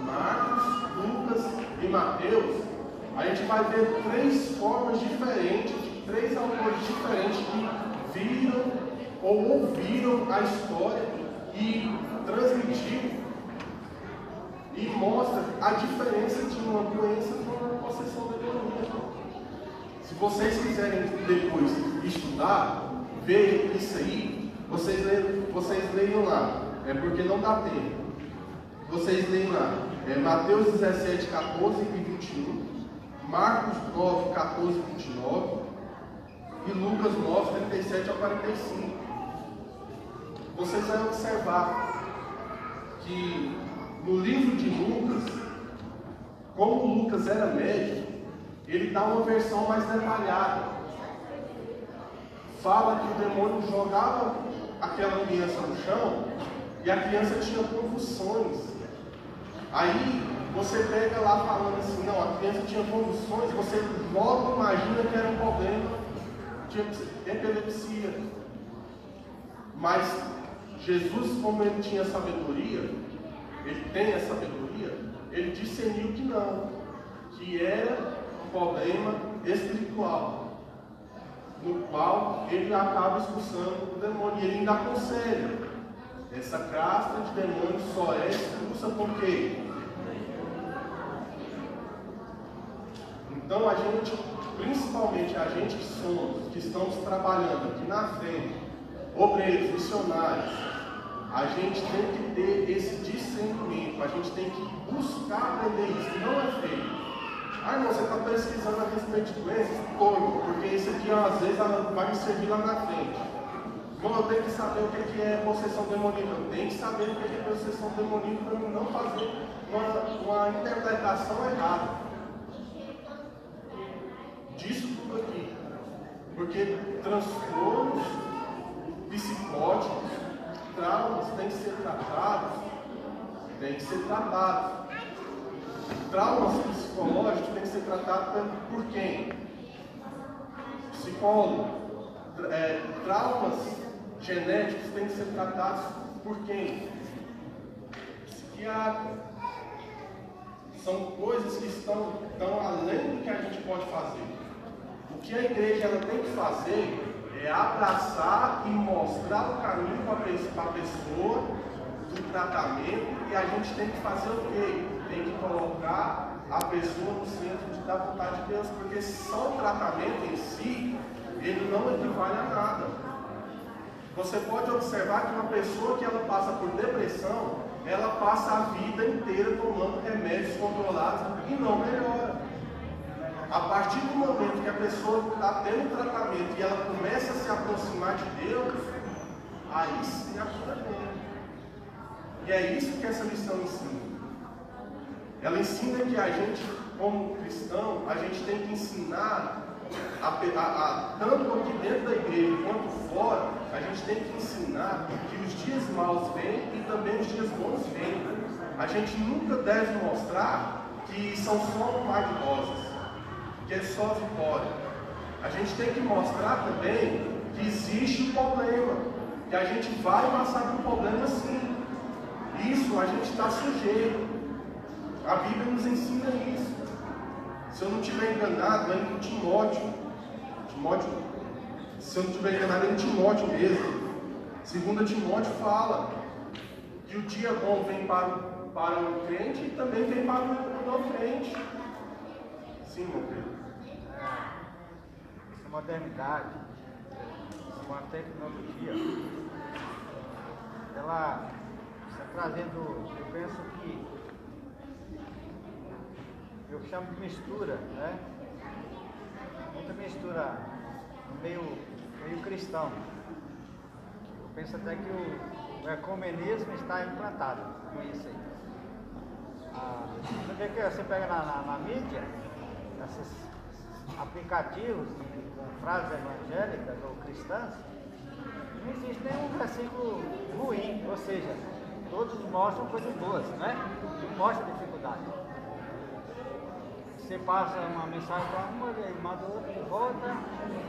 Marcos, Lucas e Mateus, a gente vai ver 3 formas diferentes, de 3 autores diferentes que viram ou ouviram a história e transmitiram e mostra a diferença de uma doença para uma possessão demoníaca. Se vocês quiserem depois estudar, ver isso aí, vocês leiam lá, porque não dá tempo. Vocês leiam lá, Mateus 17, 14 e 21, Marcos 9, 14 e 29 e Lucas 9, 37 a 45. Vocês vão observar que no livro de Lucas, como Lucas era médico, ele dá uma versão mais detalhada. Fala que o demônio jogava aquela criança no chão e a criança tinha convulsões. Aí você pega lá falando assim, não, a criança tinha convulsões, você logo imagina que era um problema de epilepsia. Mas Jesus, como ele tinha sabedoria, ele tem a sabedoria, ele discerniu que não, que era um problema espiritual, no qual ele acaba expulsando o demônio. E ele ainda aconselha, essa casta de demônios só é expulsa por quê? Então a gente, principalmente a gente que estamos trabalhando aqui na frente, obreiros, missionários, a gente tem que ter esse discernimento, a gente tem que buscar aprender isso, não é feio. Ah, irmão, você está pesquisando a respeito de doenças? Todo, porque isso aqui às vezes vai me servir lá na frente. Irmão, eu tenho que saber o que é possessão demoníaca, eu tenho que saber o que é possessão demoníaca para não fazer uma interpretação errada disso tudo aqui. Porque transtornos psicóticos, traumas têm que ser tratados. Traumas psicológicos têm que ser tratados por quem? psicólogo. Traumas genéticos têm que ser tratados por quem? Psiquiatra. São coisas que estão além do que a gente pode fazer. O que a igreja ela tem que fazer é abraçar e mostrar o caminho para a pessoa do tratamento, e a gente tem que fazer o quê? Tem que colocar a pessoa no centro da vontade de Deus, porque só o tratamento em si, ele não equivale a nada. Você pode observar que uma pessoa que ela passa por depressão, ela passa a vida inteira tomando remédios controlados e não melhora. A partir do momento que a pessoa está tendo tratamento e ela começa a se aproximar de Deus, aí sim a cura vem. E é isso que essa lição ensina. Ela ensina que a gente, como cristão, a gente tem que ensinar, tanto aqui dentro da igreja quanto fora, a gente tem que ensinar que os dias maus vêm e também os dias bons vêm. A gente nunca deve mostrar que são só um mar de rosas, que é só vitória. A gente tem que mostrar também que existe um problema, que a gente vai passar por um problema sim. Isso a gente está sujeito. A Bíblia nos ensina isso. Se eu não estiver enganado, é em Timóteo, se eu não estiver enganado, é em Timóteo mesmo. 2 Timóteo fala que o dia bom vem para o crente e também vem para o não crente. Sim, meu Pedro. Essa modernidade, com a tecnologia, ela está trazendo, eu penso que, eu chamo de mistura, né? Muita mistura no meio cristão. Eu penso até que o ecumenismo está implantado com isso aí. Você vê que você pega na mídia, esses aplicativos com frases evangélicas ou cristãs, não existe nenhum versículo ruim, ou seja, todos mostram coisas boas, né? Não mostra dificuldade. Você passa uma mensagem para uma, ele manda outra de volta,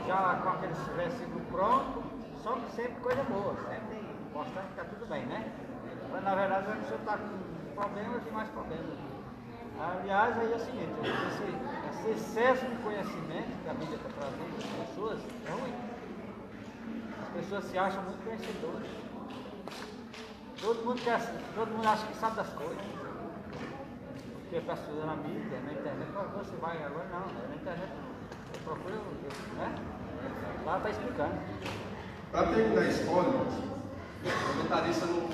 já com aquele versículo pronto, só que sempre coisa boa, sempre mostrando que está tudo bem, né? Mas na verdade a pessoa está com problemas e mais problemas. Aliás, aí é o seguinte, esse excesso de conhecimento que a Bíblia está trazendo para as pessoas é ruim. As pessoas se acham muito conhecedoras. Todo mundo acha que sabe das coisas. Porque está estudando a Bíblia, na internet, você vai agora não, na internet eu procuro, né? Lá está explicando. Para terminar a história, o comentarista no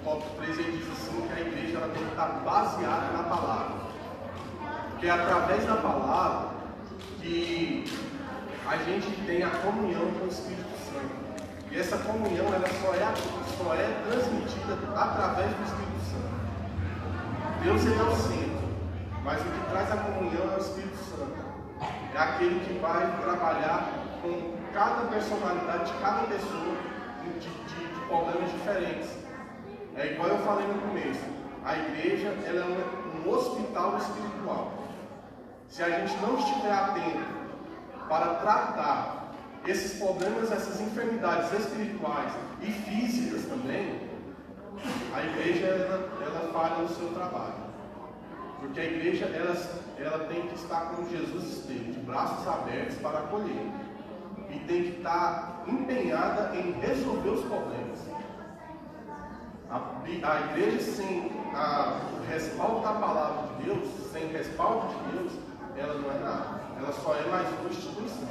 tópico 3 ele diz assim que a igreja ela tem que estar baseada na palavra. Porque é através da palavra que a gente tem a comunhão com o Espírito Santo. E essa comunhão ela só é transmitida através do Espírito Santo. Deus é o centro, mas o que traz a comunhão é o Espírito Santo. É aquele que vai trabalhar com cada personalidade de cada pessoa de problemas diferentes. É igual eu falei no começo, a igreja ela é um hospital espiritual. Se a gente não estiver atento para tratar esses problemas, essas enfermidades espirituais e físicas também, a igreja ela falha no seu trabalho. Porque a igreja ela tem que estar como Jesus esteve, de braços abertos para acolher. E tem que estar empenhada em resolver os problemas. A igreja sem o respaldo da palavra de Deus, sem respaldo de Deus, ela não é nada. Ela só é mais uma instituição.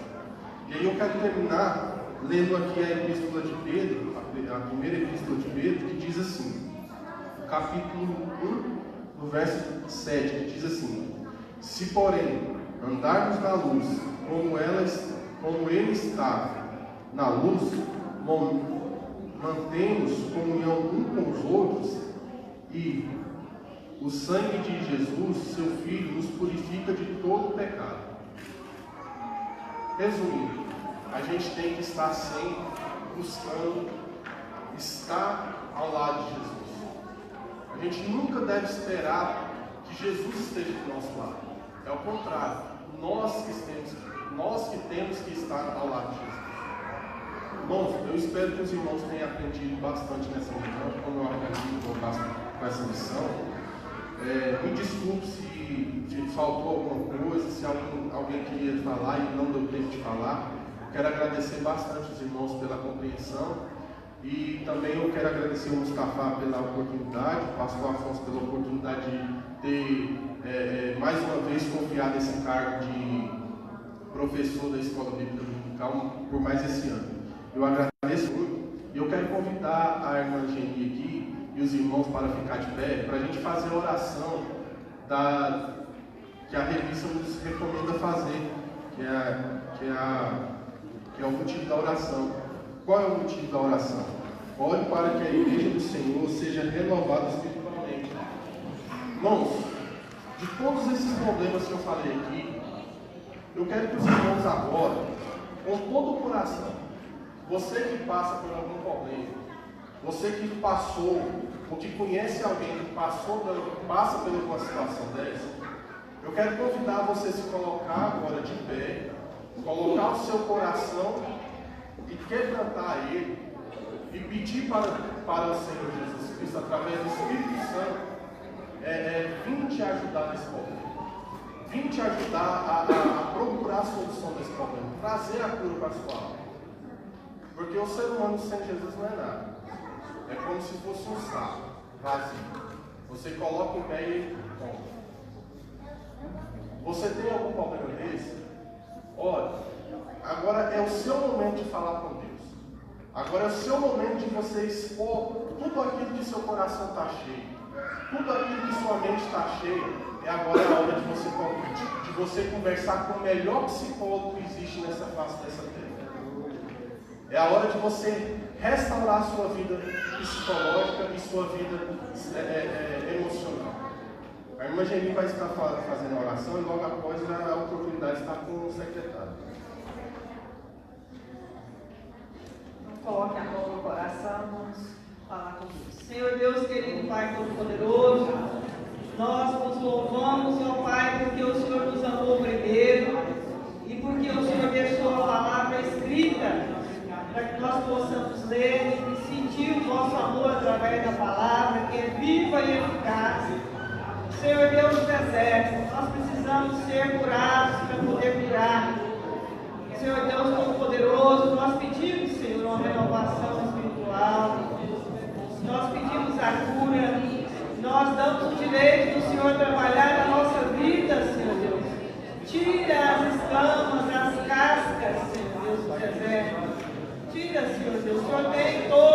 E aí eu quero terminar lendo aqui a epístola de Pedro, a primeira epístola de Pedro, que diz assim, capítulo 1, no verso 7, que diz assim: se porém andarmos na luz, como ele está na luz, mantemos comunhão um com os outros, e o sangue de Jesus, seu Filho, nos purifica de todo pecado. Resumindo, a gente tem que estar sempre buscando estar ao lado de Jesus. A gente nunca deve esperar que Jesus esteja do nosso lado. É o contrário. nós que temos que estar ao lado de Jesus. Irmãos, eu espero que os irmãos tenham aprendido bastante nessa manhã, como eu acredito com essa lição. Me desculpe se faltou alguma coisa, se alguém queria falar e não deu tempo de falar. Quero agradecer bastante os irmãos pela compreensão e também eu quero agradecer o Mustafa pela oportunidade, o pastor Afonso pela oportunidade de ter mais uma vez confiado esse cargo de professor da Escola Bíblica Dominical por mais esse ano. Eu agradeço muito e eu quero convidar a irmã Geni aqui e os irmãos para ficar de pé, para a gente fazer a oração que a revista nos recomenda fazer, que é o motivo da oração. Qual é o motivo da oração? Ore para que a igreja do Senhor seja renovada espiritualmente. Irmãos, de todos esses problemas que eu falei aqui, eu quero que os irmãos agora, com todo o coração, você que passa por algum problema, você que passou, ou que conhece alguém que passa por uma situação dessa, eu quero convidar você a se colocar agora de pé, colocar o seu coração e quebrantar ele e pedir para o Senhor Jesus Cristo, através do Espírito Santo, vir te ajudar nesse problema. Vim te ajudar a procurar a solução desse problema, trazer a cura para a sua alma. Porque o ser humano sem Jesus não é nada. É como se fosse um saco vazio. Você coloca em pé e ele toma. Você tem algum problema desse? Olha, agora é o seu momento de falar com Deus. Agora é o seu momento de você expor tudo aquilo que seu coração está cheio. Tudo aquilo que sua mente está cheia. Agora é a hora de você conversar com o melhor psicólogo que existe nessa face dessa terra. É a hora de você restaurar a sua vida psicológica e sua vida emocional. A irmã Geni vai estar fazendo a oração e logo após a oportunidade de estar com o secretário. Coloque a mão no coração, vamos falar com Deus. Senhor Deus, querido Pai Todo-Poderoso, nós nos louvamos, ó Pai, porque o Senhor nos amou primeiro e porque o Senhor deixou a palavra escrita para que nós possamos ler e sentir o vosso amor através da palavra, que é viva e eficaz. Senhor Deus do deserto, nós precisamos ser curados para poder curar. Senhor Deus Todo-Poderoso, nós pedimos, Senhor, uma renovação espiritual. Nós pedimos a cura. Nós damos o direito do Senhor trabalhar na nossa vida, Senhor Deus. Tira as escamas, as cascas, Senhor Deus do deserto. Tira, Senhor Deus. O Senhor tem todo